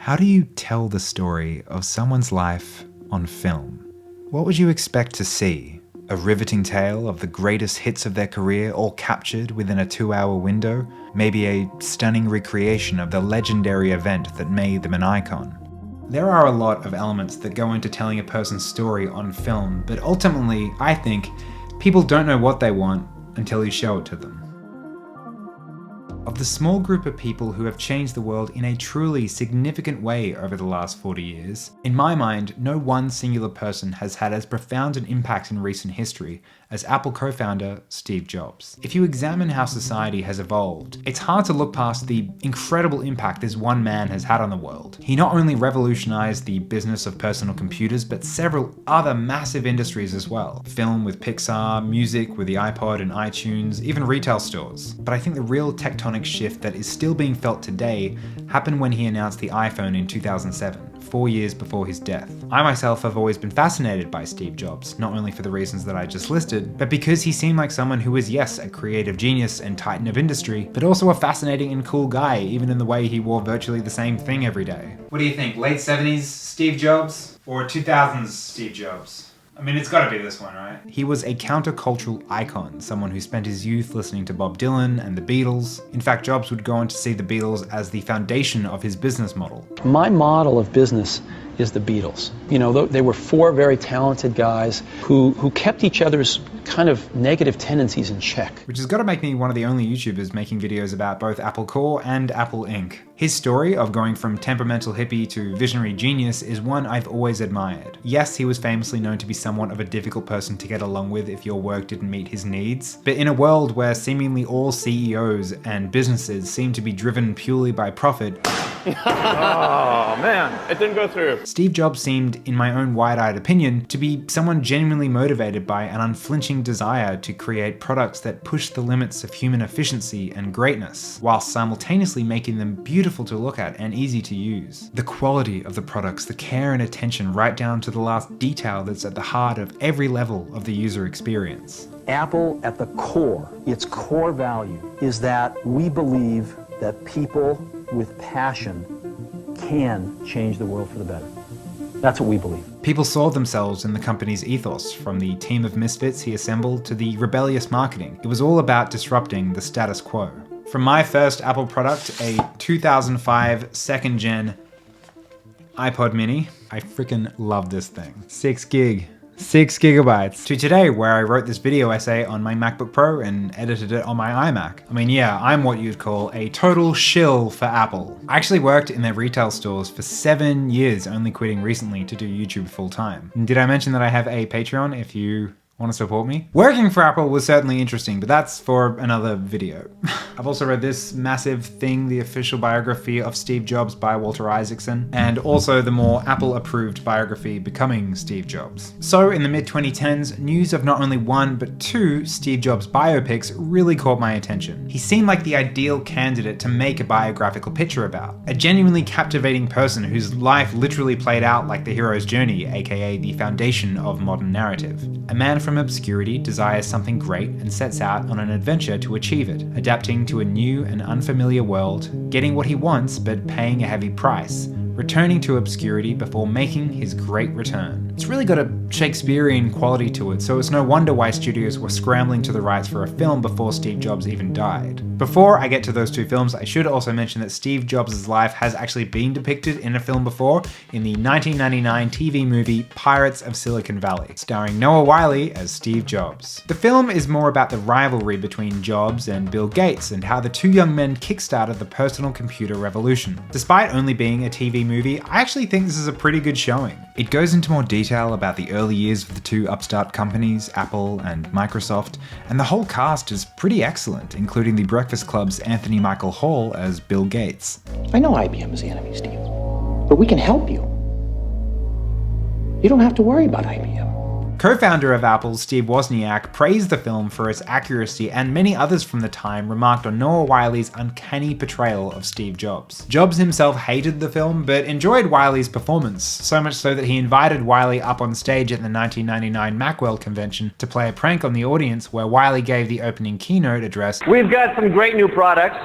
How do you tell the story of someone's life on film? What would you expect to see? A riveting tale of the greatest hits of their career, all captured within a 2-hour window? Maybe a stunning recreation of the legendary event that made them an icon? There are a lot of elements that go into telling a person's story on film, but ultimately, I think, people don't know what they want until you show it to them. Of the small group of people who have changed the world in a truly significant way over the last 40 years, in my mind, no one singular person has had as profound an impact in recent history as Apple co-founder Steve Jobs. If you examine how society has evolved, it's hard to look past the incredible impact this one man has had on the world. He not only revolutionized the business of personal computers, but several other massive industries as well. Film with Pixar, music with the iPod and iTunes, even retail stores. But I think the real tectonic shift that is still being felt today happened when he announced the iPhone in 2007. 4 years before his death. I myself have always been fascinated by Steve Jobs, not only for the reasons that I just listed, but because he seemed like someone who was, yes, a creative genius and titan of industry, but also a fascinating and cool guy, even in the way he wore virtually the same thing every day. What do you think, late 70s Steve Jobs or 2000s Steve Jobs? I mean, it's gotta be this one, right? He was a countercultural icon, someone who spent his youth listening to Bob Dylan and the Beatles. In fact, Jobs would go on to see the Beatles as the foundation of his business model. My model of business is the Beatles. You know, they were 4 very talented guys who kept each other's kind of negative tendencies in check. Which has got to make me one of the only YouTubers making videos about both Apple Corps and Apple Inc. His story of going from temperamental hippie to visionary genius is one I've always admired. Yes, he was famously known to be somewhat of a difficult person to get along with if your work didn't meet his needs. But in a world where seemingly all CEOs and businesses seem to be driven purely by profit, oh man, it didn't go through. Steve Jobs seemed, in my own wide-eyed opinion, to be someone genuinely motivated by an unflinching desire to create products that push the limits of human efficiency and greatness, whilst simultaneously making them beautiful to look at and easy to use. The quality of the products, the care and attention right down to the last detail that's at the heart of every level of the user experience. Apple, at the core, its core value is that we believe that people with passion can change the world for the better. That's what we believe. People saw themselves in the company's ethos, from the team of misfits he assembled to the rebellious marketing. It was all about disrupting the status quo. From my first Apple product, a 2005 second gen iPod mini, I freaking love this thing. 6 gigabytes. To today, where I wrote this video essay on my MacBook Pro and edited it on my iMac. I mean, yeah, I'm what you'd call a total shill for Apple. I actually worked in their retail stores for 7 years, only quitting recently to do YouTube full time. And did I mention that I have a Patreon if you want to support me? Working for Apple was certainly interesting, but that's for another video. I've also read this massive thing, the official biography of Steve Jobs by Walter Isaacson, and also the more Apple-approved biography, Becoming Steve Jobs. So in the mid-2010s, news of not only 1, but 2 Steve Jobs biopics really caught my attention. He seemed like the ideal candidate to make a biographical picture about. A genuinely captivating person whose life literally played out like the hero's journey, aka the foundation of modern narrative. A man from obscurity desires something great and sets out on an adventure to achieve it, adapting to a new and unfamiliar world, getting what he wants but paying a heavy price, returning to obscurity before making his great return. It's really got a Shakespearean quality to it, so it's no wonder why studios were scrambling to the rights for a film before Steve Jobs even died. Before I get to those 2 films, I should also mention that Steve Jobs' life has actually been depicted in a film before, in the 1999 TV movie Pirates of Silicon Valley, starring Noah Wyle as Steve Jobs. The film is more about the rivalry between Jobs and Bill Gates and how the 2 young men kickstarted the personal computer revolution. Despite only being a TV movie, I actually think this is a pretty good showing. It goes into more detail about the early years of the 2 upstart companies, Apple and Microsoft, and the whole cast is pretty excellent, including the Breakfast Club's Anthony Michael Hall as Bill Gates. I know IBM is the enemy, Steve, but we can help you. You don't have to worry about IBM. Co-founder of Apple, Steve Wozniak, praised the film for its accuracy, and many others from the time remarked on Noah Wyle's uncanny portrayal of Steve Jobs. Jobs himself hated the film, but enjoyed Wyle's performance, so much so that he invited Wyle up on stage at the 1999 Macworld convention to play a prank on the audience, where Wyle gave the opening keynote address. We've got some great new products.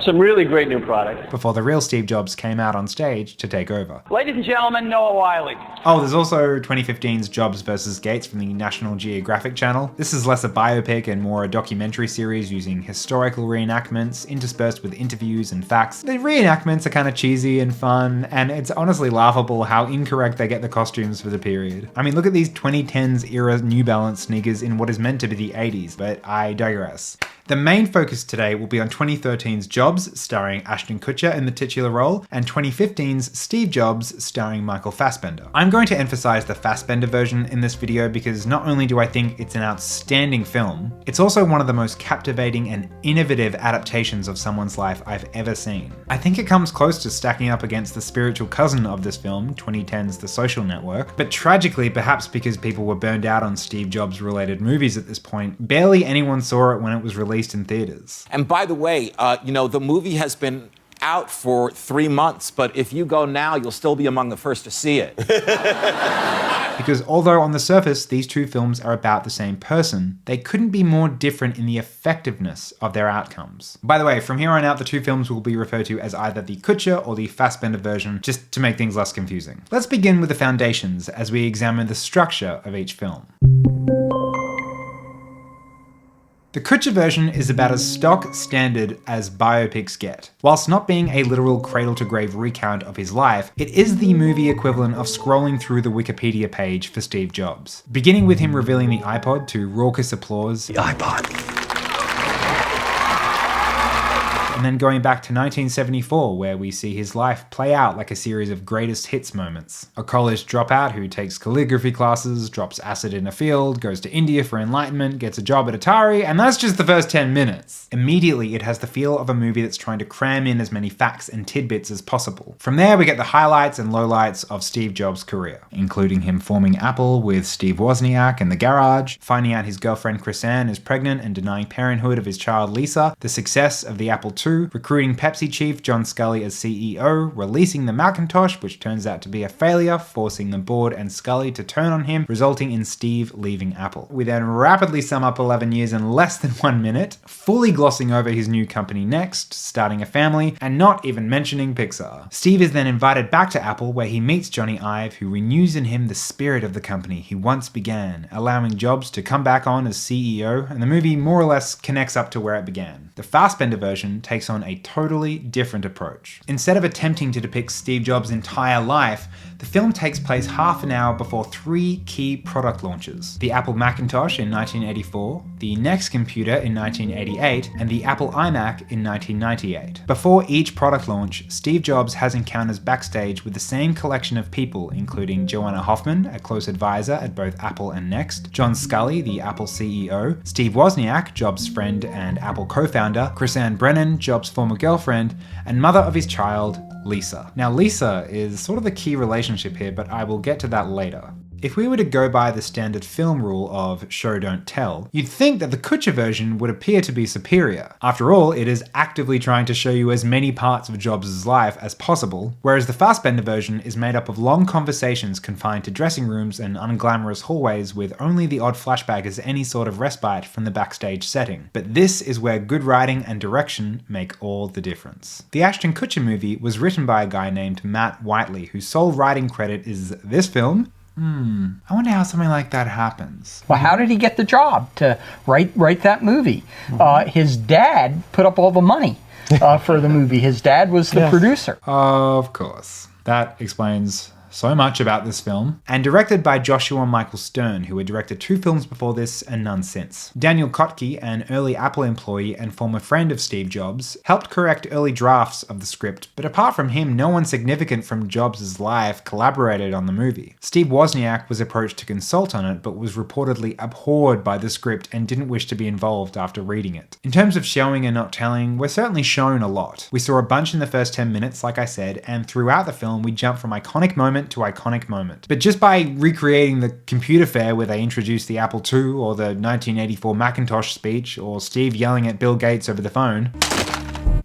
Some really great new product. before the real Steve Jobs came out on stage to take over. Ladies and gentlemen, Noah Wiley. Oh, there's also 2015's Jobs vs. Gates from the National Geographic Channel. This is less a biopic and more a documentary series using historical reenactments interspersed with interviews and facts. The reenactments are kind of cheesy and fun, and it's honestly laughable how incorrect they get the costumes for the period. I mean, look at these 2010s era New Balance sneakers in what is meant to be the 80s, but I digress. The main focus today will be on 2013's Jobs, starring Ashton Kutcher in the titular role, and 2015's Steve Jobs, starring Michael Fassbender. I'm going to emphasize the Fassbender version in this video because not only do I think it's an outstanding film, it's also one of the most captivating and innovative adaptations of someone's life I've ever seen. I think it comes close to stacking up against the spiritual cousin of this film, 2010's The Social Network, but tragically, perhaps because people were burned out on Steve Jobs related movies at this point, barely anyone saw it when it was released in theaters. And by the way, the movie has been out for 3 months, but if you go now, you'll still be among the first to see it. Because although on the surface these two films are about the same person, they couldn't be more different in the effectiveness of their outcomes. By the way, from here on out the two films will be referred to as either the Kutcher or the Fassbender version, just to make things less confusing. Let's begin with the foundations as we examine the structure of each film. The Kutcher version is about as stock standard as biopics get. Whilst not being a literal cradle-to-grave recount of his life, it is the movie equivalent of scrolling through the Wikipedia page for Steve Jobs. Beginning with him revealing the iPod to raucous applause. The iPod. And then going back to 1974, where we see his life play out like a series of greatest hits moments. A college dropout who takes calligraphy classes, drops acid in a field, goes to India for enlightenment, gets a job at Atari, and that's just the first 10 minutes. Immediately, it has the feel of a movie that's trying to cram in as many facts and tidbits as possible. From there, we get the highlights and lowlights of Steve Jobs' career, including him forming Apple with Steve Wozniak in the garage, finding out his girlfriend Chrisanne is pregnant and denying parenthood of his child Lisa, the success of the Apple II, recruiting Pepsi chief John Scully as CEO, releasing the Macintosh, which turns out to be a failure, forcing the board and Scully to turn on him, resulting in Steve leaving Apple. We then rapidly sum up 11 years in less than 1 minute, fully glossing over his new company Next, starting a family, and not even mentioning Pixar. Steve is then invited back to Apple, where he meets Johnny Ive, who renews in him the spirit of the company he once began, allowing Jobs to come back on as CEO, and the movie more or less connects up to where it began. The Fassbender version takes on a totally different approach. Instead of attempting to depict Steve Jobs' entire life, the film takes place half an hour before 3 key product launches: the Apple Macintosh in 1984, the Next computer in 1988, and the Apple iMac in 1998. Before each product launch, Steve Jobs has encounters backstage with the same collection of people, including Joanna Hoffman, a close advisor at both Apple and Next, John Scully, the Apple CEO, Steve Wozniak, Jobs' friend and Apple co-founder, Chrisanne Brennan, Jobs' former girlfriend, and mother of his child, Lisa. Now, Lisa is sort of the key relationship here, but I will get to that later. If we were to go by the standard film rule of show don't tell, you'd think that the Kutcher version would appear to be superior. After all, it is actively trying to show you as many parts of Jobs' life as possible, whereas the Fassbender version is made up of long conversations confined to dressing rooms and unglamorous hallways with only the odd flashback as any sort of respite from the backstage setting. But this is where good writing and direction make all the difference. The Ashton Kutcher movie was written by a guy named Matt Whiteley, whose sole writing credit is this film. I wonder how something like that happens. Well, how did he get the job to write that movie? His dad put up all the money for the movie. His dad was the producer. Of course. That explains so much about this film. And directed by Joshua Michael Stern, who had directed 2 films before this and none since. Daniel Pemberton, an early Apple employee and former friend of Steve Jobs, helped correct early drafts of the script, but apart from him, no one significant from Jobs' life collaborated on the movie. Steve Wozniak was approached to consult on it, but was reportedly abhorred by the script and didn't wish to be involved after reading it. In terms of showing and not telling, we're certainly shown a lot. We saw a bunch in the first 10 minutes, like I said, and throughout the film we jump from iconic moment to iconic moment. But just by recreating the computer fair where they introduced the Apple II, or the 1984 Macintosh speech, or Steve yelling at Bill Gates over the phone,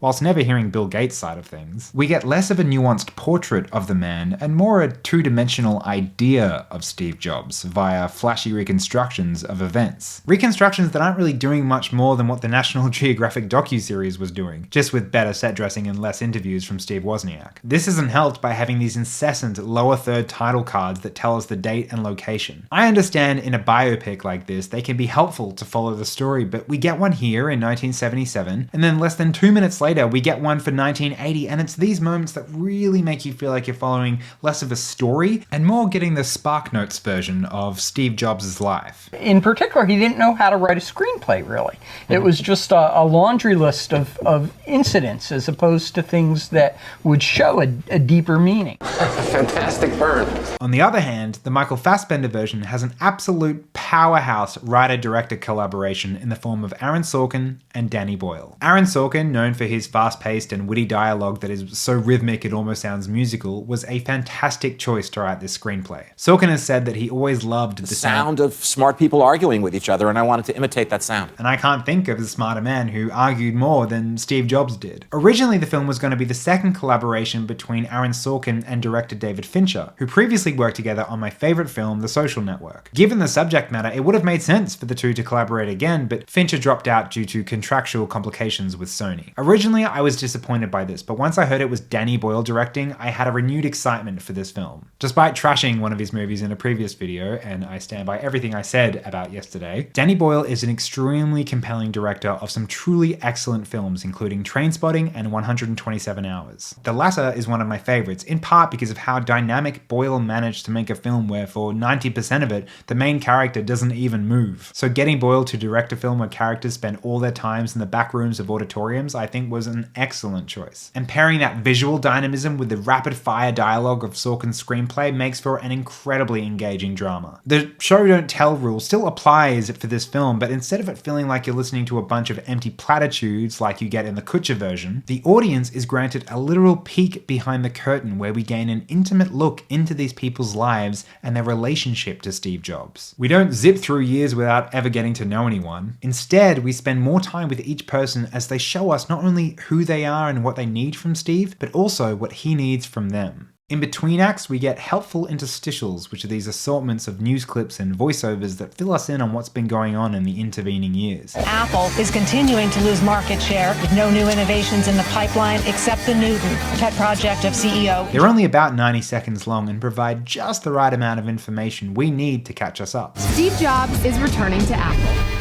Whilst never hearing Bill Gates' side of things, we get less of a nuanced portrait of the man and more a two-dimensional idea of Steve Jobs via flashy reconstructions of events. Reconstructions that aren't really doing much more than what the National Geographic docuseries was doing, just with better set dressing and less interviews from Steve Wozniak. This isn't helped by having these incessant lower third title cards that tell us the date and location. I understand in a biopic like this, they can be helpful to follow the story, but we get one here in 1977, and then less than 2 minutes later, we get one for 1980, and it's these moments that really make you feel like you're following less of a story and more getting the SparkNotes version of Steve Jobs' life. In particular, he didn't know how to write a screenplay, really. It was just a laundry list of incidents as opposed to things that would show a deeper meaning. Fantastic burn. On the other hand, the Michael Fassbender version has an absolute powerhouse writer-director collaboration in the form of Aaron Sorkin and Danny Boyle. Aaron Sorkin, known for his fast-paced and witty dialogue that is so rhythmic it almost sounds musical, was a fantastic choice to write this screenplay. Sorkin has said that he always loved the sound of smart people arguing with each other, and I wanted to imitate that sound. And I can't think of a smarter man who argued more than Steve Jobs did. Originally, the film was going to be the second collaboration between Aaron Sorkin and director David Fincher, who previously worked together on my favorite film, The Social Network. Given the subject matter, it would have made sense for the two to collaborate again, but Fincher dropped out due to contractual complications with Sony. Originally, I was disappointed by this, but once I heard it was Danny Boyle directing, I had a renewed excitement for this film. Despite trashing one of his movies in a previous video, and I stand by everything I said about Yesterday, Danny Boyle is an extremely compelling director of some truly excellent films, including Trainspotting and 127 Hours. The latter is one of my favorites, in part because of how dynamic Boyle managed to make a film where for 90% of it, the main character doesn't even move. So getting Boyle to direct a film where characters spend all their times in the back rooms of auditoriums, I think was an excellent choice. And pairing that visual dynamism with the rapid-fire dialogue of Sorkin's screenplay makes for an incredibly engaging drama. The show don't tell rule still applies for this film, but instead of it feeling like you're listening to a bunch of empty platitudes like you get in the Kutcher version, the audience is granted a literal peek behind the curtain where we gain an intimate look into these people's lives and their relationship to Steve Jobs. We don't zip through years without ever getting to know anyone. Instead, we spend more time with each person as they show us not only who they are and what they need from Steve, but also what he needs from them. In between acts, we get helpful interstitials, which are these assortments of news clips and voiceovers that fill us in on what's been going on in the intervening years. Apple is continuing to lose market share with no new innovations in the pipeline except the Newton, pet project of CEO. They're only about 90 seconds long and provide just the right amount of information we need to catch us up. Steve Jobs is returning to Apple.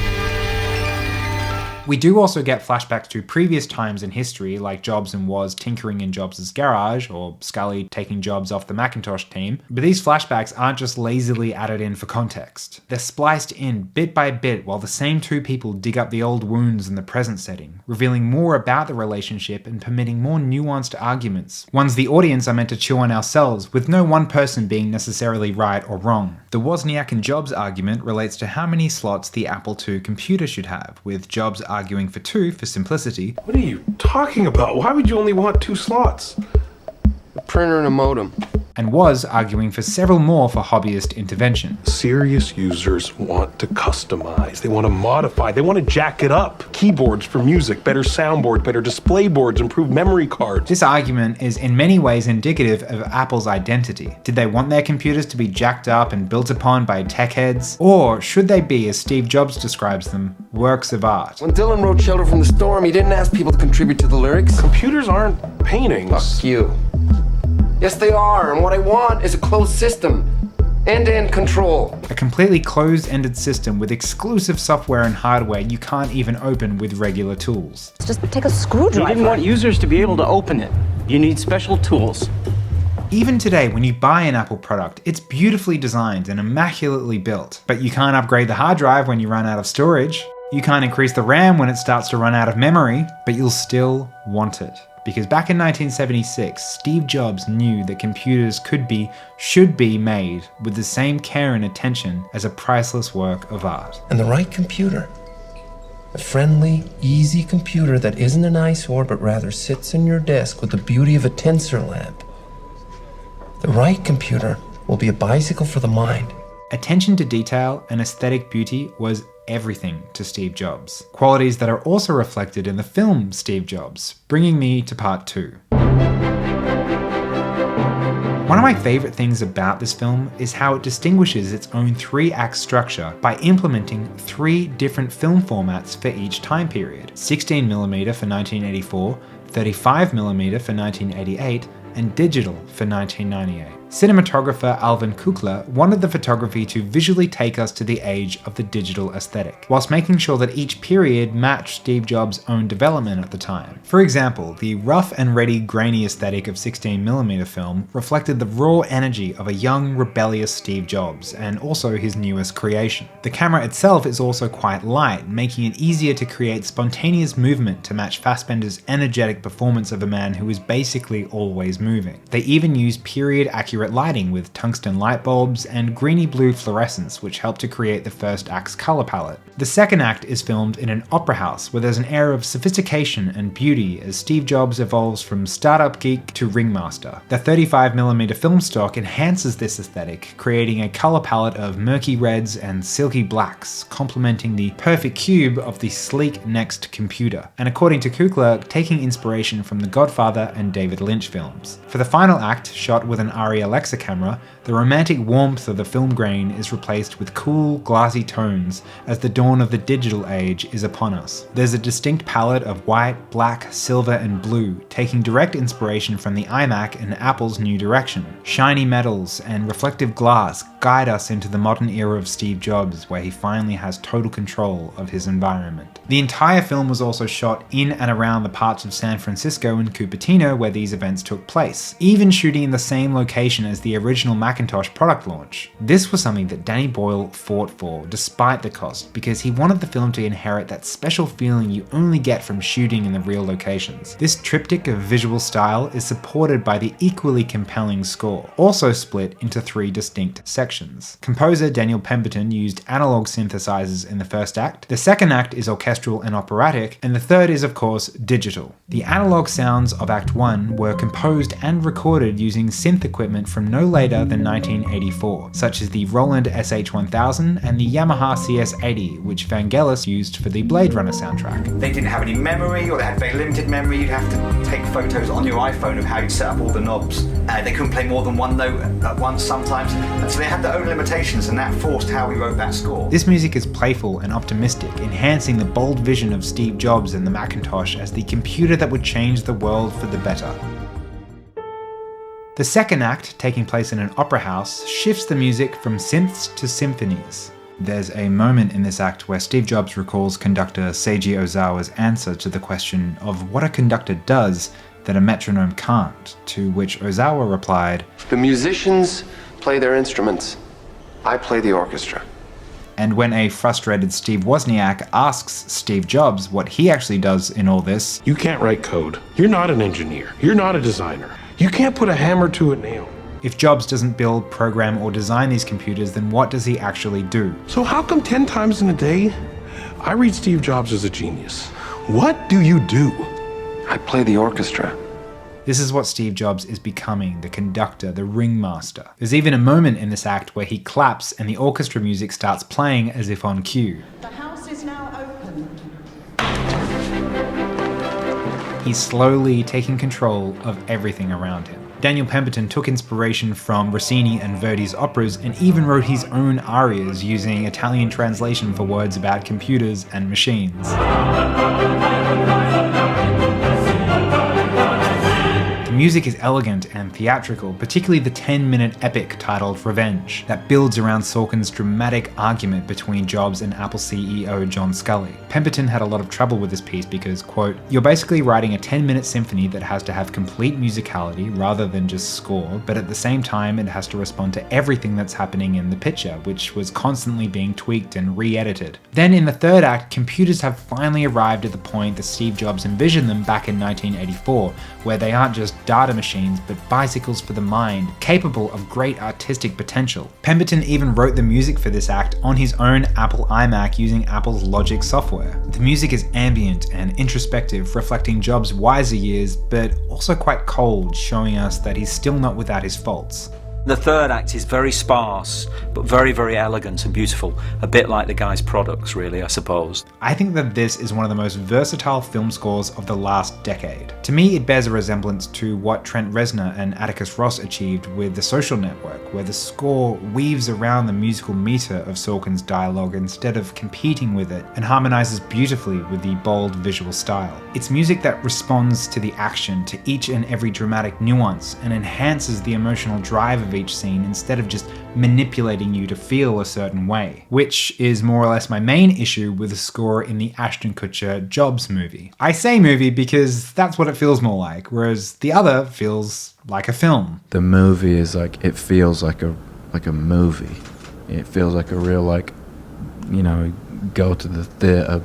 We do also get flashbacks to previous times in history, like Jobs and Woz tinkering in Jobs' garage, or Scully taking Jobs off the Macintosh team. But these flashbacks aren't just lazily added in for context. They're spliced in bit by bit while the same two people dig up the old wounds in the present setting, revealing more about the relationship and permitting more nuanced arguments, ones the audience are meant to chew on ourselves, with no one person being necessarily right or wrong. The Wozniak and Jobs argument relates to how many slots the Apple II computer should have, with Jobs arguing for 2 for simplicity. What are you talking about? Why would you only want 2 slots? A printer and a modem. And Woz arguing for several more for hobbyist intervention. Serious users want to customize. They want to modify. They want to jack it up. Keyboards for music, better soundboard, better display boards, improved memory cards. This argument is in many ways indicative of Apple's identity. Did they want their computers to be jacked up and built upon by tech heads? Or should they be, as Steve Jobs describes them, works of art? When Dylan wrote Shelter from the Storm, he didn't ask people to contribute to the lyrics. Computers aren't paintings. Fuck you. Yes, they are, and what I want is a closed system. End-to-end control. A completely closed-ended system with exclusive software and hardware you can't even open with regular tools. Just take a screwdriver. You didn't want users to be able to open it. You need special tools. Even today, when you buy an Apple product, it's beautifully designed and immaculately built. But you can't upgrade the hard drive when you run out of storage. You can't increase the RAM when it starts to run out of memory, but you'll still want it. Because back in 1976, Steve Jobs knew that computers should be made with the same care and attention as a priceless work of art. And the right computer, a friendly, easy computer that isn't an eyesore but rather sits on your desk with the beauty of a tensor lamp. The right computer will be a bicycle for the mind. Attention to detail and aesthetic beauty was everything to Steve Jobs. Qualities that are also reflected in the film Steve Jobs, bringing me to part 2. One of my favourite things about this film is how it distinguishes its own 3-act structure by implementing 3 different film formats for each time period: 16mm for 1984, 35mm for 1988, and digital for 1998. Cinematographer Alvin Kukla wanted the photography to visually take us to the age of the digital aesthetic, whilst making sure that each period matched Steve Jobs' own development at the time. For example, the rough and ready grainy aesthetic of 16mm film reflected the raw energy of a young, rebellious Steve Jobs, and also his newest creation. The camera itself is also quite light, making it easier to create spontaneous movement to match Fassbender's energetic performance of a man who is basically always moving. They even use period-accurate lighting with tungsten light bulbs and greeny blue fluorescence, which help to create the first act's color palette. The second act is filmed in an opera house where there's an air of sophistication and beauty as Steve Jobs evolves from startup geek to ringmaster. The 35mm film stock enhances this aesthetic, creating a color palette of murky reds and silky blacks, complementing the perfect cube of the sleek Next computer, and according to Kukla, taking inspiration from The Godfather and David Lynch films. For the final act, shot with an Arri Alexa camera, the romantic warmth of the film grain is replaced with cool, glassy tones as the dawn of the digital age is upon us. There's a distinct palette of white, black, silver, and blue, taking direct inspiration from the iMac and Apple's new direction. Shiny metals and reflective glass guide us into the modern era of Steve Jobs, where he finally has total control of his environment. The entire film was also shot in and around the parts of San Francisco and Cupertino where these events took place, even shooting in the same location as the original Macintosh product launch. This was something that Danny Boyle fought for, despite the cost, because he wanted the film to inherit that special feeling you only get from shooting in the real locations. This triptych of visual style is supported by the equally compelling score, also split into 3 distinct sections. Composer Daniel Pemberton used analog synthesizers in the first act, the second act is orchestral and operatic, and the third is of course digital. The analog sounds of Act 1 were composed and recorded using synth equipment from no later than 1984, such as the Roland SH-1000 and the Yamaha CS-80, which Vangelis used for the Blade Runner soundtrack. They didn't have any memory, or they had very limited memory. You'd have to take photos on your iPhone of how you set up all the knobs. They couldn't play more than one note at once sometimes, and so they had their own limitations, and that forced how we wrote that score. This music is playful and optimistic, enhancing the bold vision of Steve Jobs and the Macintosh as the computer that would change the world for the better. The second act, taking place in an opera house, shifts the music from synths to symphonies. There's a moment in this act where Steve Jobs recalls conductor Seiji Ozawa's answer to the question of what a conductor does that a metronome can't, to which Ozawa replied, "The musicians play their instruments. I play the orchestra." And when a frustrated Steve Wozniak asks Steve Jobs what he actually does in all this, "You can't write code. You're not an engineer. You're not a designer. You can't put a hammer to a nail." If Jobs doesn't build, program, or design these computers, then what does he actually do? So how come 10 times in a day I read Steve Jobs as a genius? What do you do? I play the orchestra. This is what Steve Jobs is becoming, the conductor, the ringmaster. There's even a moment in this act where he claps and the orchestra music starts playing as if on cue. The house is now open. He's slowly taking control of everything around him. Daniel Pemberton took inspiration from Rossini and Verdi's operas and even wrote his own arias using Italian translation for words about computers and machines. The music is elegant and theatrical, particularly the 10-minute epic titled Revenge, that builds around Sorkin's dramatic argument between Jobs and Apple CEO John Sculley. Pemberton had a lot of trouble with this piece because, quote, "You're basically writing a 10-minute symphony that has to have complete musicality rather than just score, but at the same time it has to respond to everything that's happening in the picture, which was constantly being tweaked and re-edited." Then in the third act, computers have finally arrived at the point that Steve Jobs envisioned them back in 1984, where they aren't just data machines, but bicycles for the mind, capable of great artistic potential. Pemberton even wrote the music for this act on his own Apple iMac using Apple's Logic software. The music is ambient and introspective, reflecting Jobs' wiser years, but also quite cold, showing us that he's still not without his faults. The third act is very sparse, but very, very elegant and beautiful. A bit like the guy's products, really, I suppose. I think that this is one of the most versatile film scores of the last decade. To me, it bears a resemblance to what Trent Reznor and Atticus Ross achieved with The Social Network, where the score weaves around the musical meter of Sorkin's dialogue instead of competing with it, and harmonizes beautifully with the bold visual style. It's music that responds to the action, to each and every dramatic nuance, and enhances the emotional drive of each scene instead of just manipulating you to feel a certain way, which is more or less my main issue with the score in the Ashton Kutcher Jobs movie. I say movie because that's what it feels more like, whereas the other feels like a film. The movie is like, it feels like a movie. It feels like a real, go to the theater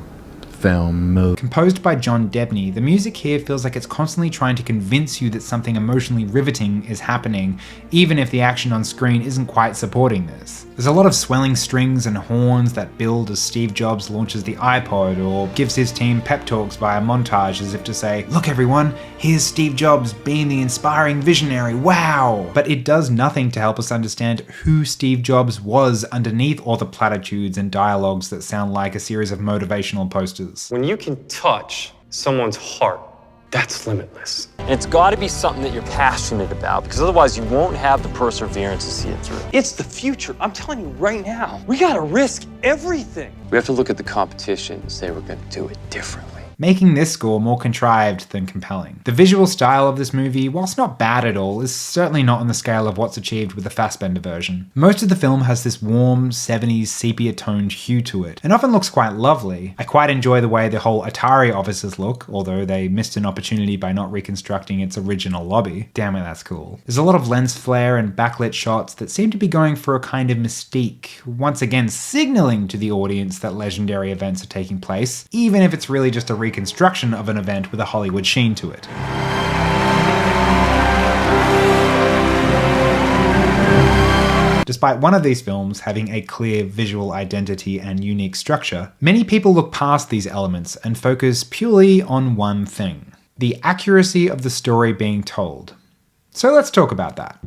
film movie. Composed by John Debney, the music here feels like it's constantly trying to convince you that something emotionally riveting is happening, even if the action on screen isn't quite supporting this. There's a lot of swelling strings and horns that build as Steve Jobs launches the iPod or gives his team pep talks via montage as if to say, look everyone, here's Steve Jobs being the inspiring visionary, wow! But it does nothing to help us understand who Steve Jobs was underneath all the platitudes and dialogues that sound like a series of motivational posters. When you can touch someone's heart, that's limitless. And it's got to be something that you're passionate about, because otherwise you won't have the perseverance to see it through. It's the future. I'm telling you right now. We got to risk everything. We have to look at the competition and say we're going to do it differently. Making this score more contrived than compelling. The visual style of this movie, whilst not bad at all, is certainly not on the scale of what's achieved with the Fassbender version. Most of the film has this warm, 70s sepia-toned hue to it, and often looks quite lovely. I quite enjoy the way the whole Atari offices look, although they missed an opportunity by not reconstructing its original lobby. Damn it, that's cool. There's a lot of lens flare and backlit shots that seem to be going for a kind of mystique, once again signaling to the audience that legendary events are taking place, even if it's really just a reconstruction of an event with a Hollywood sheen to it. Despite one of these films having a clear visual identity and unique structure, many people look past these elements and focus purely on one thing: the accuracy of the story being told. So let's talk about that.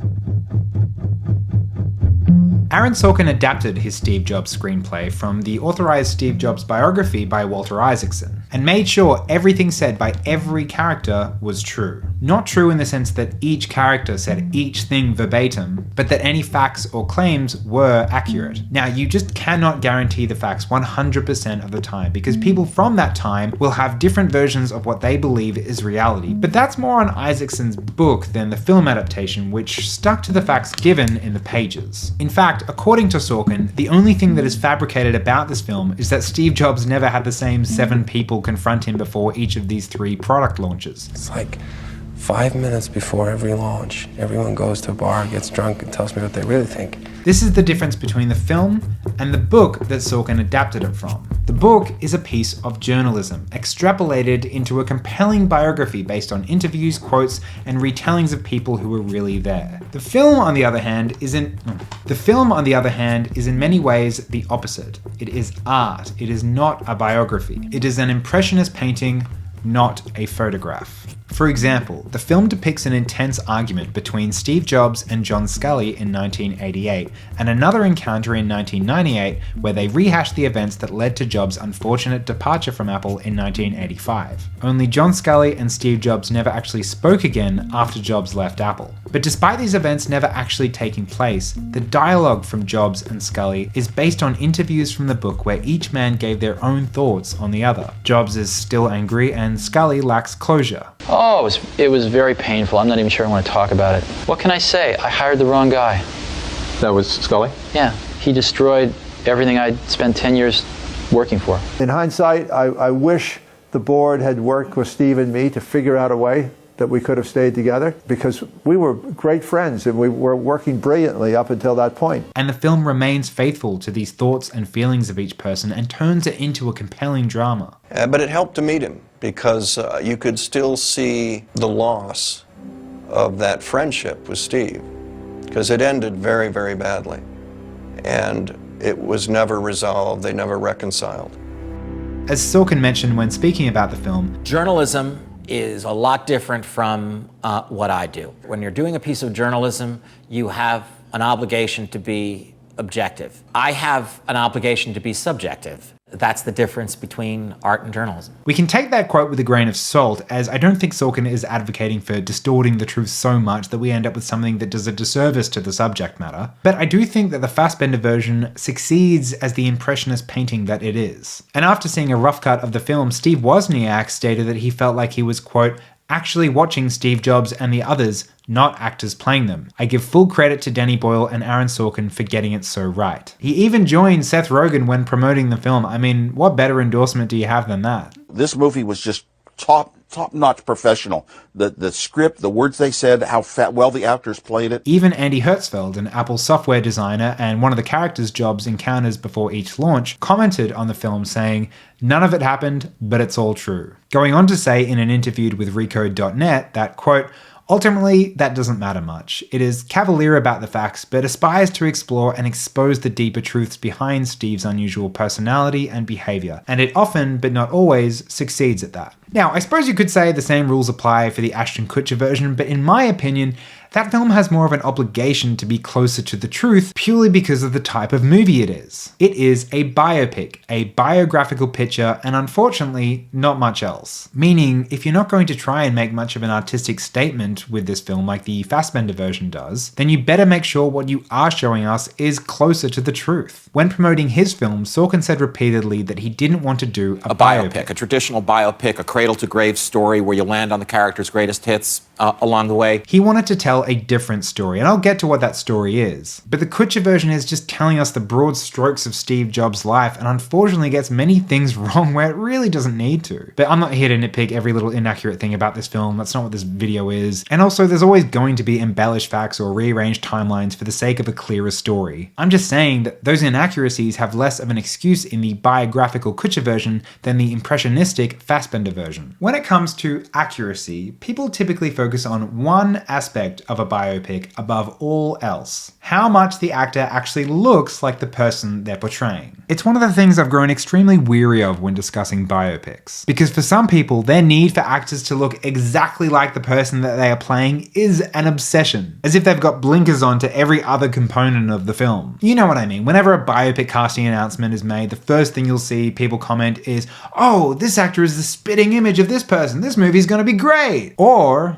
Aaron Sorkin adapted his Steve Jobs screenplay from the authorized Steve Jobs biography by Walter Isaacson, and made sure everything said by every character was true. Not true in the sense that each character said each thing verbatim, but that any facts or claims were accurate. Now, you just cannot guarantee the facts 100% of the time, because people from that time will have different versions of what they believe is reality. But that's more on Isaacson's book than the film adaptation, which stuck to the facts given in the pages. In fact, according to Sorkin, the only thing that is fabricated about this film is that Steve Jobs never had the same 7 people confront him before each of these 3 product launches. It's like 5 minutes before every launch, everyone goes to a bar, gets drunk, and tells me what they really think. This is the difference between the film and the book that Sorkin adapted it from. The book is a piece of journalism, extrapolated into a compelling biography based on interviews, quotes, and retellings of people who were really there. The film, on the other hand, is in many ways the opposite. It is art. It is not a biography. It is an impressionist painting, not a photograph. For example, the film depicts an intense argument between Steve Jobs and John Scully in 1988, and another encounter in 1998 where they rehash the events that led to Jobs' unfortunate departure from Apple in 1985. Only John Scully and Steve Jobs never actually spoke again after Jobs left Apple. But despite these events never actually taking place, the dialogue from Jobs and Scully is based on interviews from the book where each man gave their own thoughts on the other. Jobs is still angry and Scully lacks closure. Oh, it was very painful. I'm not even sure I want to talk about it. What can I say? I hired the wrong guy. That was Scully? Yeah, he destroyed everything I'd spent 10 years working for. In hindsight, I wish the board had worked with Steve and me to figure out a way that we could have stayed together, because we were great friends and we were working brilliantly up until that point. And the film remains faithful to these thoughts and feelings of each person and turns it into a compelling drama. But it helped to meet him, because you could still see the loss of that friendship with Steve, because it ended very, very badly. And it was never resolved, they never reconciled. As Sorkin mentioned when speaking about the film, journalism is a lot different from what I do. When you're doing a piece of journalism, you have an obligation to be objective. I have an obligation to be subjective. That's the difference between art and journalism. We can take that quote with a grain of salt, as I don't think Sorkin is advocating for distorting the truth so much that we end up with something that does a disservice to the subject matter. But I do think that the Fassbender version succeeds as the impressionist painting that it is. And after seeing a rough cut of the film, Steve Wozniak stated that he felt like he was, quote, actually watching Steve Jobs and the others, not actors playing them. I give full credit to Danny Boyle and Aaron Sorkin for getting it so right. He even joined Seth Rogen when promoting the film. I mean, what better endorsement do you have than that? This movie was just top-notch professional. The script, the words they said, how well the actors played it. Even Andy Hertzfeld, an Apple software designer and one of the characters Jobs encounters before each launch, commented on the film saying, "None of it happened, but it's all true." Going on to say in an interview with Recode.net that, quote, ultimately, that doesn't matter much. It is cavalier about the facts, but aspires to explore and expose the deeper truths behind Steve's unusual personality and behavior, and it often, but not always, succeeds at that. Now, I suppose you could say the same rules apply for the Ashton Kutcher version, but in my opinion, that film has more of an obligation to be closer to the truth purely because of the type of movie it is. It is a biopic, a biographical picture, and unfortunately, not much else. Meaning, if you're not going to try and make much of an artistic statement with this film like the Fassbender version does, then you better make sure what you are showing us is closer to the truth. When promoting his film, Sorkin said repeatedly that he didn't want to do a biopic. A traditional biopic, a cradle-to-grave story where you land on the character's greatest hits along the way. He wanted to tell a different story, and I'll get to what that story is. But the Kutcher version is just telling us the broad strokes of Steve Jobs' life, and unfortunately gets many things wrong where it really doesn't need to. But I'm not here to nitpick every little inaccurate thing about this film, that's not what this video is. And also, there's always going to be embellished facts or rearranged timelines for the sake of a clearer story. I'm just saying that those inaccuracies have less of an excuse in the biographical Kutcher version than the impressionistic Fassbender version. When it comes to accuracy, people typically focus on one aspect of a biopic above all else: how much the actor actually looks like the person they're portraying. It's one of the things I've grown extremely weary of when discussing biopics, because for some people, their need for actors to look exactly like the person that they are playing is an obsession, as if they've got blinkers on to every other component of the film. You know what I mean? Whenever a biopic casting announcement is made, the first thing you'll see people comment is, "Oh, this actor is the spitting image of this person, this movie's gonna be great." Or,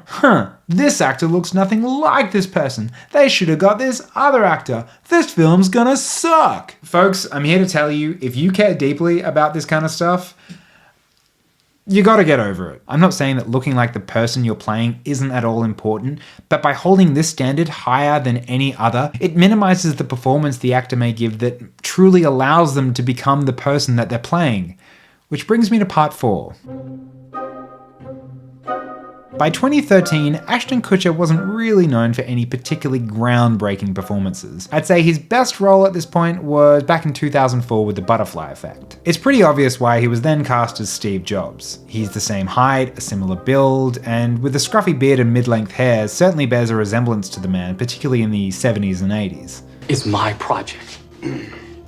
"This actor looks nothing like this person. They should have got this other actor. This film's gonna suck." Folks, I'm here to tell you, if you care deeply about this kind of stuff, you gotta get over it. I'm not saying that looking like the person you're playing isn't at all important, but by holding this standard higher than any other, it minimizes the performance the actor may give that truly allows them to become the person that they're playing. Which brings me to part 4. By 2013, Ashton Kutcher wasn't really known for any particularly groundbreaking performances. I'd say his best role at this point was back in 2004 with The Butterfly Effect. It's pretty obvious why he was then cast as Steve Jobs. He's the same height, a similar build, and with a scruffy beard and mid-length hair, certainly bears a resemblance to the man, particularly in the 70s and 80s. It's my project.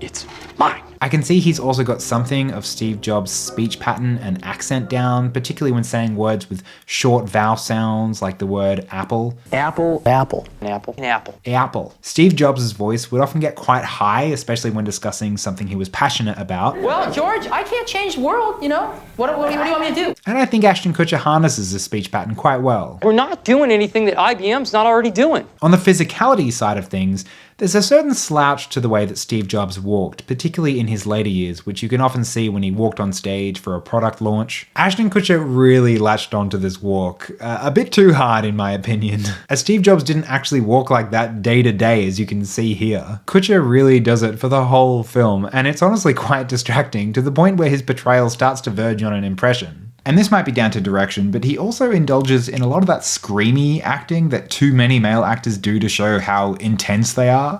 It's mine. I can see he's also got something of Steve Jobs' speech pattern and accent down, particularly when saying words with short vowel sounds like the word apple. Apple, apple, apple, apple. Apple. Steve Jobs' voice would often get quite high, especially when discussing something he was passionate about. Well, George, I can't change the world, you know? What do you want me to do? And I think Ashton Kutcher harnesses his speech pattern quite well. We're not doing anything that IBM's not already doing. On the physicality side of things, there's a certain slouch to the way that Steve Jobs walked, particularly in his later years, which you can often see when he walked on stage for a product launch. Ashton Kutcher really latched onto this walk, a bit too hard in my opinion, as Steve Jobs didn't actually walk like that day to day, as you can see here. Kutcher really does it for the whole film, and it's honestly quite distracting, to the point where his portrayal starts to verge on an impression. And this might be down to direction, but he also indulges in a lot of that screamy acting that too many male actors do to show how intense they are.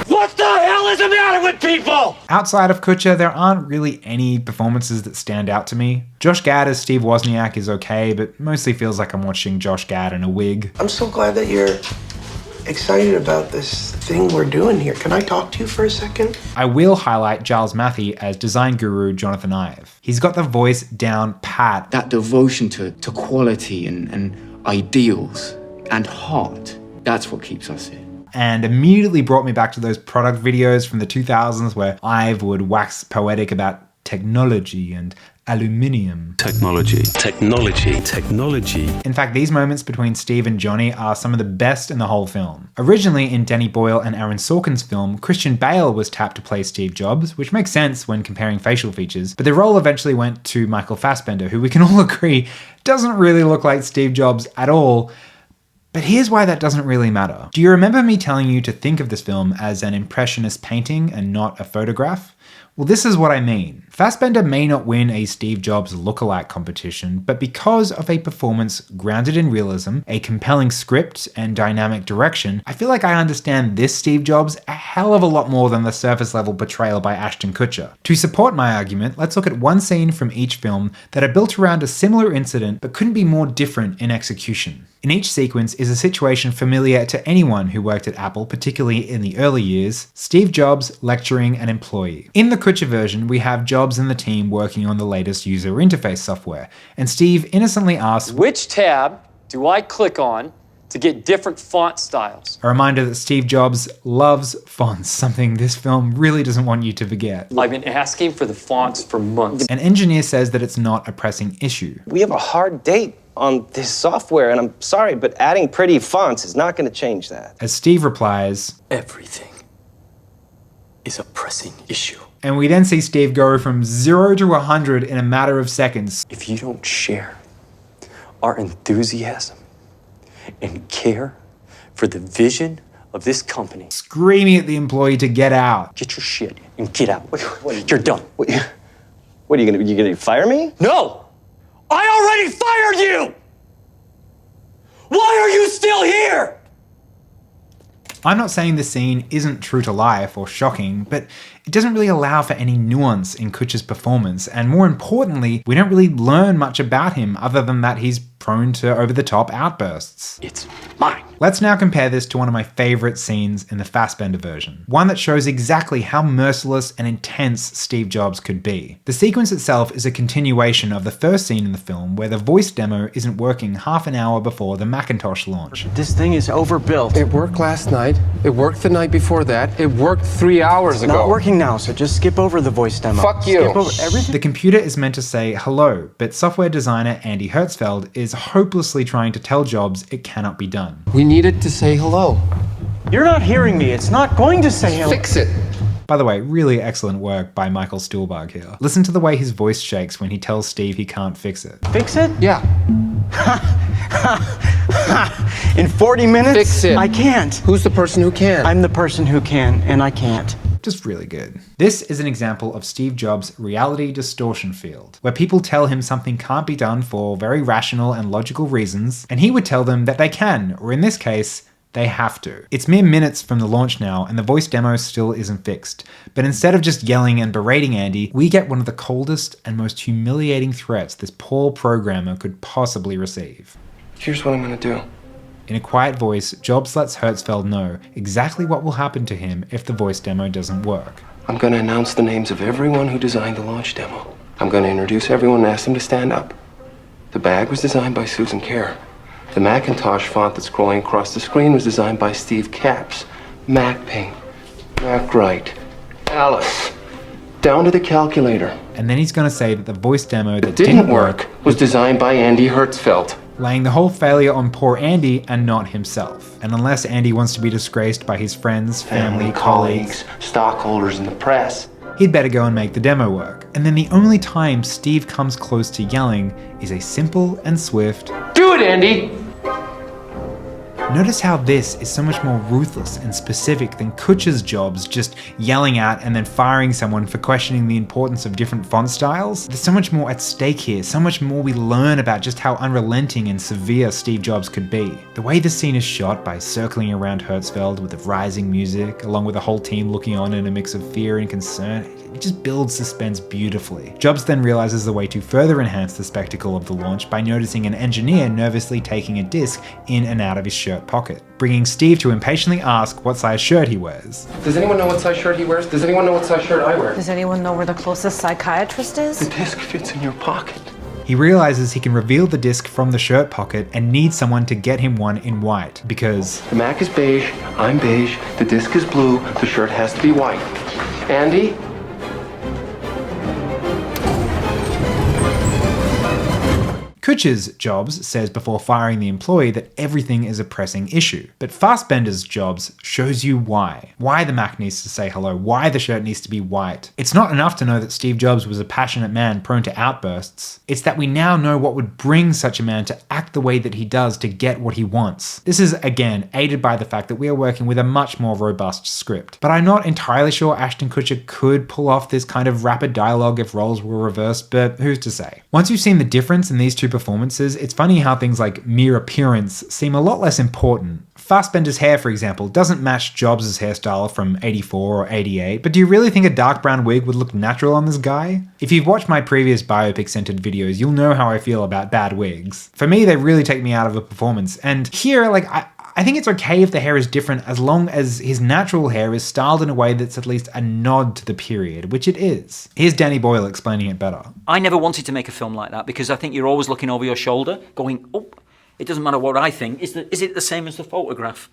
What the hell is the matter with people? Outside of Kutcher, there aren't really any performances that stand out to me. Josh Gad as Steve Wozniak is okay, but mostly feels like I'm watching Josh Gad in a wig. I'm so glad that you're excited about this thing we're doing here. Can I talk to you for a second? I will highlight Giles Matthey as design guru Jonathan Ive. He's got the voice down pat. That devotion to quality and ideals and heart, that's what keeps us here. And immediately brought me back to those product videos from the 2000s where Ive would wax poetic about technology and aluminium. Technology. In fact, these moments between Steve and Johnny are some of the best in the whole film. Originally in Danny Boyle and Aaron Sorkin's film, Christian Bale was tapped to play Steve Jobs, which makes sense when comparing facial features, but the role eventually went to Michael Fassbender, who we can all agree doesn't really look like Steve Jobs at all. But here's why that doesn't really matter. Do you remember me telling you to think of this film as an impressionist painting and not a photograph? Well, this is what I mean. Fassbender may not win a Steve Jobs lookalike competition, but because of a performance grounded in realism, a compelling script, and dynamic direction, I feel like I understand this Steve Jobs a hell of a lot more than the surface level portrayal by Ashton Kutcher. To support my argument, let's look at one scene from each film that are built around a similar incident but couldn't be more different in execution. In each sequence is a situation familiar to anyone who worked at Apple, particularly in the early years: Steve Jobs lecturing an employee. In the Kutcher version, we have Jobs and the team working on the latest user interface software, and Steve innocently asks, "Which tab do I click on to get different font styles?" A reminder that Steve Jobs loves fonts, something this film really doesn't want you to forget. I've been asking for the fonts for months. An engineer says that it's not a pressing issue. We have a hard date on this software, and I'm sorry, but adding pretty fonts is not going to change that. As Steve replies, "Everything is a pressing issue." And we then see Steve go from 0 to 100 in a matter of seconds. "If you don't share our enthusiasm and care for the vision of this company," screaming at the employee to get out. "Get your shit and get out. You're done." What are you gonna fire me? No! I already fired you! Why are you still here? I'm not saying the scene isn't true to life or shocking, but it doesn't really allow for any nuance in Kutcher's performance, and more importantly, we don't really learn much about him other than that he's prone to over-the-top outbursts. It's mine. Let's now compare this to one of my favorite scenes in the Fassbender version, one that shows exactly how merciless and intense Steve Jobs could be. The sequence itself is a continuation of the first scene in the film where the voice demo isn't working half an hour before the Macintosh launch. This thing is overbuilt. It worked last night. It worked the night before that. It worked 3 hours ago. Not working now, so just skip over the voice demo. Fuck you. Skip over everything. The computer is meant to say hello, but software designer Andy Hertzfeld is hopelessly trying to tell Jobs it cannot be done. We needed to say hello. You're not hearing me. It's not going to say hello. Fix it. By the way, really excellent work by Michael Stuhlbarg here. Listen to the way his voice shakes when he tells Steve he can't fix it. Fix it? Yeah. In 40 minutes? Fix it. I can't. Who's the person who can? I'm the person who can, and I can't. Just really good. This is an example of Steve Jobs' reality distortion field, where people tell him something can't be done for very rational and logical reasons, and he would tell them that they can, or in this case, they have to. It's mere minutes from the launch now, and the voice demo still isn't fixed. But instead of just yelling and berating Andy, we get one of the coldest and most humiliating threats this poor programmer could possibly receive. Here's what I'm gonna do. In a quiet voice, Jobs lets Hertzfeld know exactly what will happen to him if the voice demo doesn't work. I'm gonna announce the names of everyone who designed the launch demo. I'm gonna introduce everyone and ask them to stand up. The bag was designed by Susan Kerr. The Macintosh font that's scrolling across the screen was designed by Steve Capps. Mac Paint, Mac Wright, Alice, down to the calculator. And then he's gonna say that the voice demo that Didn't work was designed by Andy Hertzfeld. Laying the whole failure on poor Andy and not himself. And unless Andy wants to be disgraced by his friends, family, colleagues, stockholders, and the press, he'd better go and make the demo work. And then the only time Steve comes close to yelling is a simple and swift, "Do it, Andy!" Notice how this is so much more ruthless and specific than Kutcher's Jobs just yelling at and then firing someone for questioning the importance of different font styles. There's so much more at stake here, so much more we learn about just how unrelenting and severe Steve Jobs could be. The way this scene is shot by circling around Hertzfeld with the rising music, along with the whole team looking on in a mix of fear and concern, It just builds suspense beautifully. Jobs then realizes the way to further enhance the spectacle of the launch by noticing an engineer nervously taking a disc in and out of his shirt pocket, bringing Steve to impatiently ask what size shirt he wears. Does anyone know what size shirt he wears? Does anyone know what size shirt I wear? Does anyone know where the closest psychiatrist is? The disc fits in your pocket. He realizes he can reveal the disc from the shirt pocket and needs someone to get him one in white, because the Mac is beige, I'm beige, the disc is blue, the shirt has to be white. Andy? Kutcher's Jobs says before firing the employee that everything is a pressing issue. But Fassbender's Jobs shows you why. Why the Mac needs to say hello, why the shirt needs to be white. It's not enough to know that Steve Jobs was a passionate man prone to outbursts. It's that we now know what would bring such a man to act the way that he does to get what he wants. This is, again, aided by the fact that we are working with a much more robust script. But I'm not entirely sure Ashton Kutcher could pull off this kind of rapid dialogue if roles were reversed, but who's to say? Once you've seen the difference in these two performances, it's funny how things like mere appearance seem a lot less important. Fassbender's hair, for example, doesn't match Jobs' hairstyle from 84 or 88, but do you really think a dark brown wig would look natural on this guy? If you've watched my previous biopic-centered videos, you'll know how I feel about bad wigs. For me, they really take me out of a performance, and here, I think it's okay if the hair is different as long as his natural hair is styled in a way that's at least a nod to the period, which it is. Here's Danny Boyle explaining it better. I never wanted to make a film like that because I think you're always looking over your shoulder going, oh, it doesn't matter what I think. Is it the same as the photograph?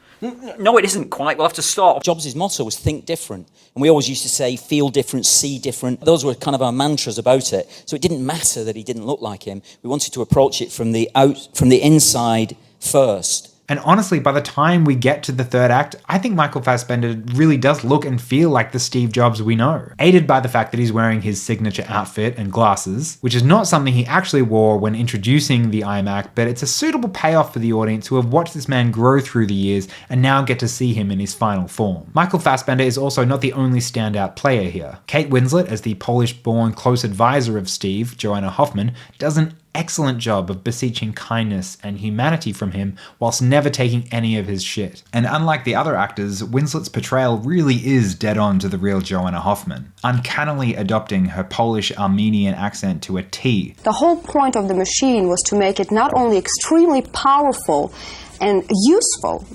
No, it isn't quite. We'll have to stop. Jobs' motto was think different. And we always used to say feel different, see different. Those were kind of our mantras about it. So it didn't matter that he didn't look like him. We wanted to approach it from the inside first. And honestly, by the time we get to the third act, I think Michael Fassbender really does look and feel like the Steve Jobs we know. Aided by the fact that he's wearing his signature outfit and glasses, which is not something he actually wore when introducing the iMac, but it's a suitable payoff for the audience who have watched this man grow through the years and now get to see him in his final form. Michael Fassbender is also not the only standout player here. Kate Winslet, as the Polish-born close advisor of Steve, Joanna Hoffman, does an excellent job of beseeching kindness and humanity from him whilst never taking any of his shit. And unlike the other actors, Winslet's portrayal really is dead on to the real Joanna Hoffman, uncannily adopting her Polish-Armenian accent to a T. The whole point of the machine was to make it not only extremely powerful and useful,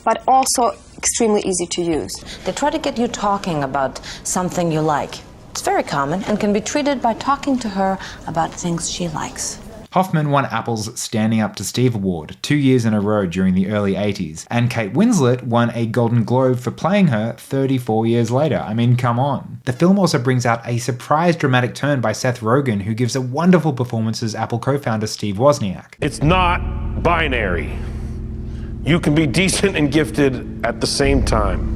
but also extremely easy to use. They try to get you talking about something you like. It's very common and can be treated by talking to her about things she likes. Hoffman won Apple's Standing Up to Steve Award 2 years in a row during the early 80s, and Kate Winslet won a Golden Globe for playing her 34 years later. I mean, come on. The film also brings out a surprise dramatic turn by Seth Rogen, who gives a wonderful performance as Apple co-founder Steve Wozniak. It's not binary. You can be decent and gifted at the same time.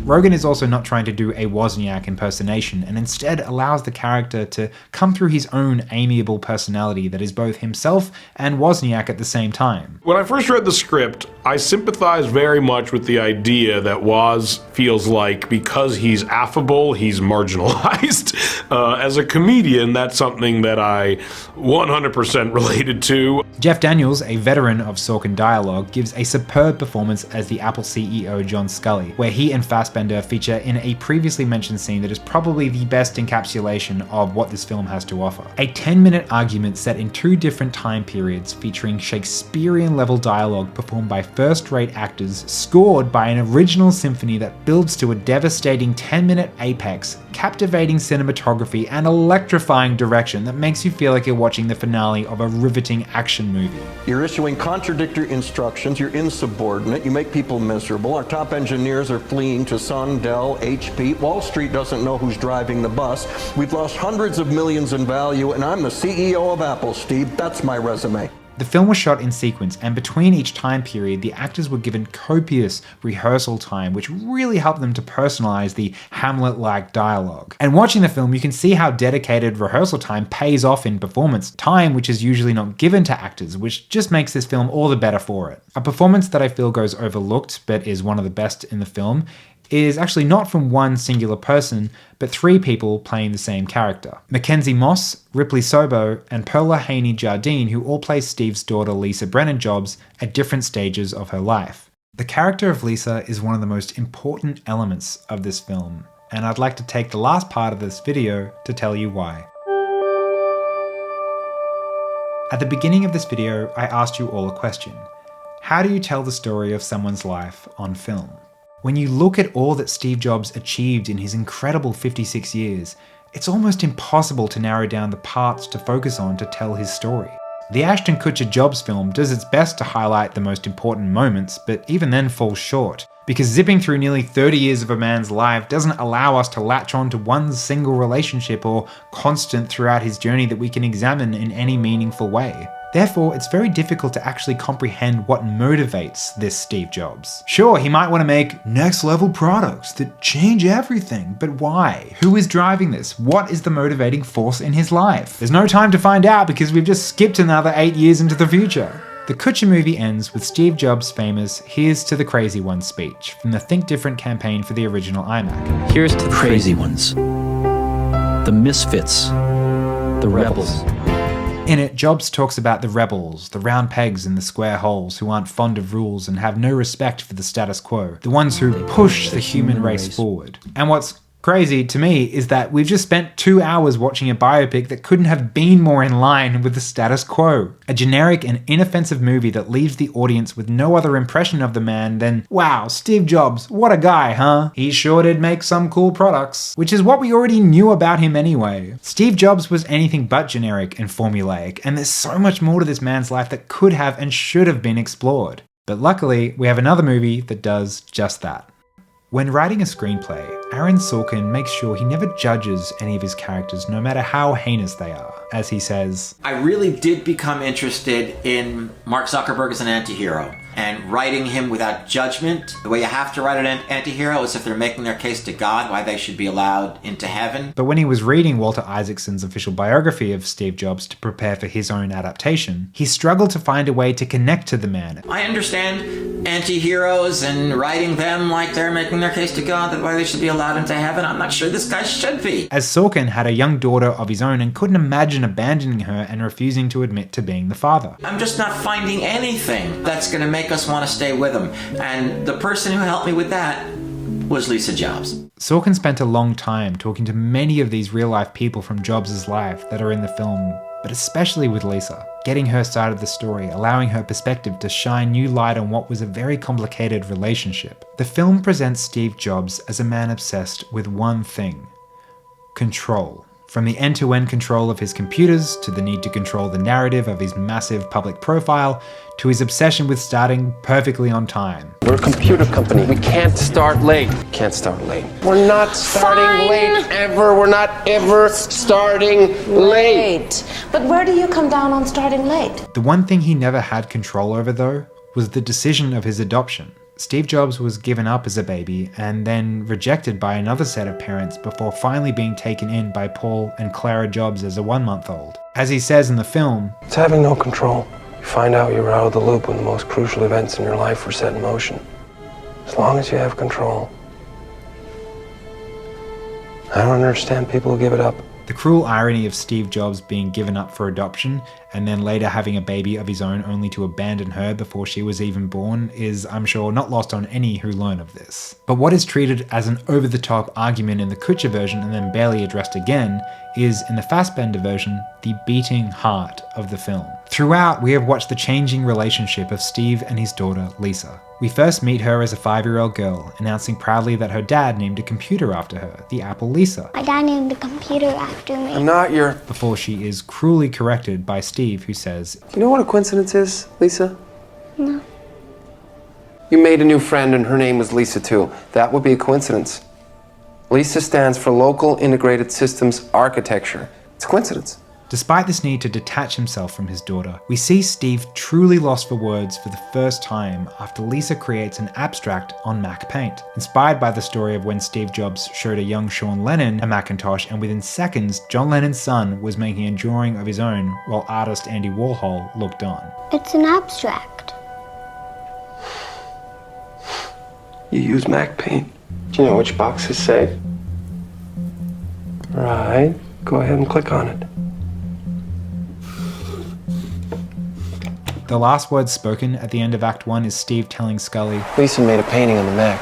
Rogen is also not trying to do a Wozniak impersonation, and instead allows the character to come through his own amiable personality that is both himself and Wozniak at the same time. When I first read the script, I sympathized very much with the idea that Woz feels like because he's affable, he's marginalized. As a comedian, that's something that I 100% related to. Jeff Daniels, a veteran of Sorkin dialogue, gives a superb performance as the Apple CEO John Scully, where he and Fassbender feature in a previously mentioned scene that is probably the best encapsulation of what this film has to offer. A 10-minute argument set in two different time periods featuring Shakespearean-level dialogue performed by first-rate actors, scored by an original symphony that builds to a devastating 10-minute apex, captivating cinematography, and electrifying direction that makes you feel like you're watching the finale of a riveting action movie. You're issuing contradictory instructions, you're insubordinate, you make people miserable, our top engineers are fleeing to Sun, Dell, HP, Wall Street doesn't know who's driving the bus, we've lost hundreds of millions in value, and I'm the CEO of Apple, Steve. That's my resume. The film was shot in sequence, and between each time period, the actors were given copious rehearsal time, which really helped them to personalize the Hamlet-like dialogue. And watching the film, you can see how dedicated rehearsal time pays off in performance, time which is usually not given to actors, which just makes this film all the better for it. A performance that I feel goes overlooked, but is one of the best in the film, is actually not from one singular person, but three people playing the same character. Mackenzie Moss, Ripley Sobo, and Perla Haney Jardine, who all play Steve's daughter Lisa Brennan Jobs at different stages of her life. The character of Lisa is one of the most important elements of this film, and I'd like to take the last part of this video to tell you why. At the beginning of this video, I asked you all a question. How do you tell the story of someone's life on film? When you look at all that Steve Jobs achieved in his incredible 56 years, it's almost impossible to narrow down the parts to focus on to tell his story. The Ashton Kutcher Jobs film does its best to highlight the most important moments, but even then falls short, because zipping through nearly 30 years of a man's life doesn't allow us to latch on to one single relationship or constant throughout his journey that we can examine in any meaningful way. Therefore, it's very difficult to actually comprehend what motivates this Steve Jobs. Sure, he might want to make next level products that change everything, but why? Who is driving this? What is the motivating force in his life? There's no time to find out because we've just skipped another 8 years into the future. The Kutcher movie ends with Steve Jobs' famous "Here's to the Crazy Ones" speech from the Think Different campaign for the original iMac. Here's to the crazy ones, the misfits, the rebels. In it, Jobs talks about the rebels, the round pegs in the square holes who aren't fond of rules and have no respect for the status quo, the ones who push the human race forward. And what's crazy to me is that we've just spent 2 hours watching a biopic that couldn't have been more in line with the status quo. A generic and inoffensive movie that leaves the audience with no other impression of the man than, wow, Steve Jobs, what a guy, huh? He sure did make some cool products. Which is what we already knew about him anyway. Steve Jobs was anything but generic and formulaic, and there's so much more to this man's life that could have and should have been explored. But luckily, we have another movie that does just that. When writing a screenplay, Aaron Sorkin makes sure he never judges any of his characters, no matter how heinous they are. As he says, I really did become interested in Mark Zuckerberg as an anti-hero, and writing him without judgment. The way you have to write an anti-hero is if they're making their case to God, why they should be allowed into heaven. But when he was reading Walter Isaacson's official biography of Steve Jobs to prepare for his own adaptation, he struggled to find a way to connect to the man. I understand anti-heroes and writing them like they're making their case to God, that why they should be allowed into heaven. I'm not sure this guy should be. As Sorkin had a young daughter of his own and couldn't imagine abandoning her and refusing to admit to being the father. I'm just not finding anything that's going to make us want to stay with him. And the person who helped me with that was Lisa Jobs. Sorkin spent a long time talking to many of these real-life people from Jobs' life that are in the film, but especially with Lisa, getting her side of the story, allowing her perspective to shine new light on what was a very complicated relationship. The film presents Steve Jobs as a man obsessed with one thing: control. From the end-to-end control of his computers, to the need to control the narrative of his massive public profile, to his obsession with starting perfectly on time. We're a computer company. We can't start late. Can't start late. We're not starting late ever. We're not ever starting late. But where do you come down on starting late? The one thing he never had control over, though, was the decision of his adoption. Steve Jobs was given up as a baby and then rejected by another set of parents before finally being taken in by Paul and Clara Jobs as a 1-month-old. As he says in the film, it's having no control. You find out you were out of the loop when the most crucial events in your life were set in motion. As long as you have control. I don't understand people who give it up. The cruel irony of Steve Jobs being given up for adoption and then later having a baby of his own only to abandon her before she was even born is, I'm sure, not lost on any who learn of this. But what is treated as an over-the-top argument in the Kutcher version and then barely addressed again is, in the Fassbender version, the beating heart of the film. Throughout, we have watched the changing relationship of Steve and his daughter, Lisa. We first meet her as a 5-year-old girl, announcing proudly that her dad named a computer after her, the Apple Lisa. My dad named a computer after me. I'm not your... Before she is cruelly corrected by Steve, who says, You know what a coincidence is, Lisa? No. You made a new friend and her name was Lisa too. That would be a coincidence. LISA stands for Local Integrated Systems Architecture. It's a coincidence. Despite this need to detach himself from his daughter, we see Steve truly lost for words for the first time after Lisa creates an abstract on Mac Paint, inspired by the story of when Steve Jobs showed a young Sean Lennon a Macintosh, and within seconds, John Lennon's son was making a drawing of his own while artist Andy Warhol looked on. It's an abstract. You use Mac Paint. Do you know which boxes say? Right. Go ahead and click on it. The last words spoken at the end of Act 1 is Steve telling Scully, Lisa made a painting on the Mac.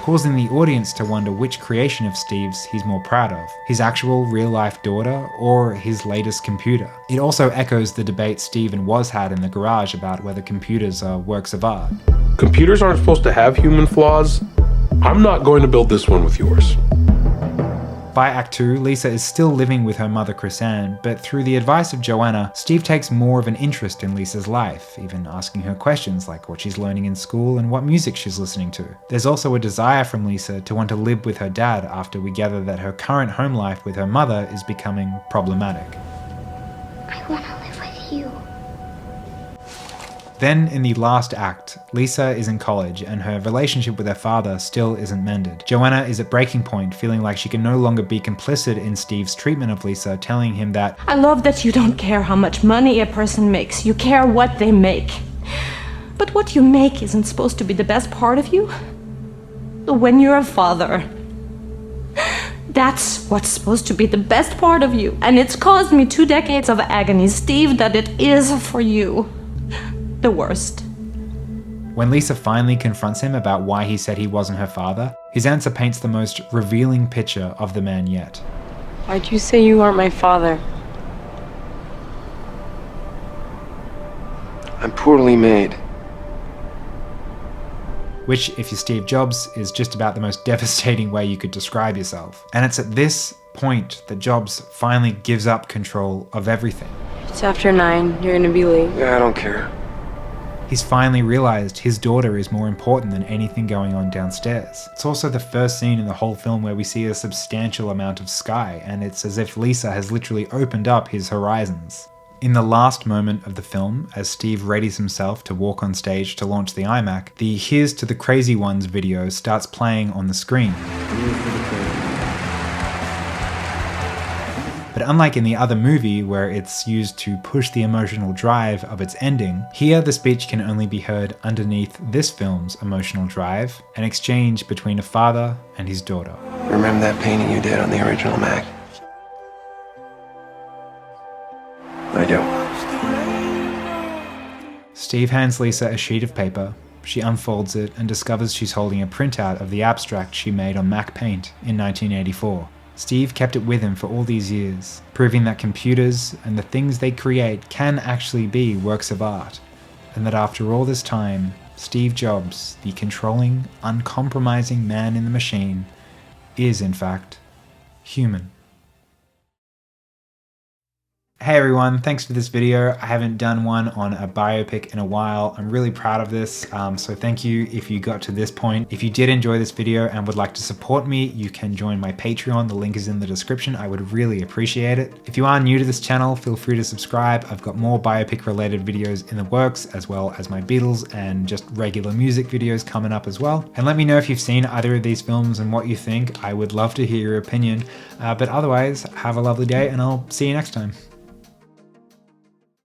causing the audience to wonder which creation of Steve's he's more proud of, his actual real-life daughter or his latest computer. It also echoes the debate Steve and Woz had in the garage about whether computers are works of art. Computers aren't supposed to have human flaws. I'm not going to build this one with yours. By Act 2, Lisa is still living with her mother Chrisanne, but through the advice of Joanna, Steve takes more of an interest in Lisa's life, even asking her questions like what she's learning in school and what music she's listening to. There's also a desire from Lisa to want to live with her dad after we gather that her current home life with her mother is becoming problematic. I want to live with you. Then, in the last act, Lisa is in college and her relationship with her father still isn't mended. Joanna is at breaking point, feeling like she can no longer be complicit in Steve's treatment of Lisa, telling him that, I love that you don't care how much money a person makes, you care what they make. But what you make isn't supposed to be the best part of you. When you're a father, that's what's supposed to be the best part of you. And it's caused me 2 decades of agony, Steve, that it is for you. The worst. When Lisa finally confronts him about why he said he wasn't her father, his answer paints the most revealing picture of the man yet. Why'd you say you aren't my father? I'm poorly made. Which, if you're Steve Jobs, is just about the most devastating way you could describe yourself. And it's at this point that Jobs finally gives up control of everything. It's after 9. You're gonna be late. Yeah, I don't care. He's finally realized his daughter is more important than anything going on downstairs. It's also the first scene in the whole film where we see a substantial amount of sky, and it's as if Lisa has literally opened up his horizons. In the last moment of the film, as Steve readies himself to walk on stage to launch the iMac, the Here's to the Crazy Ones video starts playing on the screen. But unlike in the other movie where it's used to push the emotional drive of its ending, here the speech can only be heard underneath this film's emotional drive, an exchange between a father and his daughter. Remember that painting you did on the original Mac? I do. Steve hands Lisa a sheet of paper. She unfolds it and discovers she's holding a printout of the abstract she made on Mac Paint in 1984. Steve kept it with him for all these years, proving that computers and the things they create can actually be works of art, and that after all this time, Steve Jobs, the controlling, uncompromising man in the machine, is in fact human. Hey everyone, thanks for this video. I haven't done one on a biopic in a while. I'm really proud of this, so thank you if you got to this point. If you did enjoy this video and would like to support me, you can join my Patreon. The link is in the description. I would really appreciate it. If you are new to this channel, feel free to subscribe. I've got more biopic related videos in the works, as well as my Beatles and just regular music videos coming up as well. And let me know if you've seen either of these films and what you think. I would love to hear your opinion. But otherwise, have a lovely day and I'll see you next time.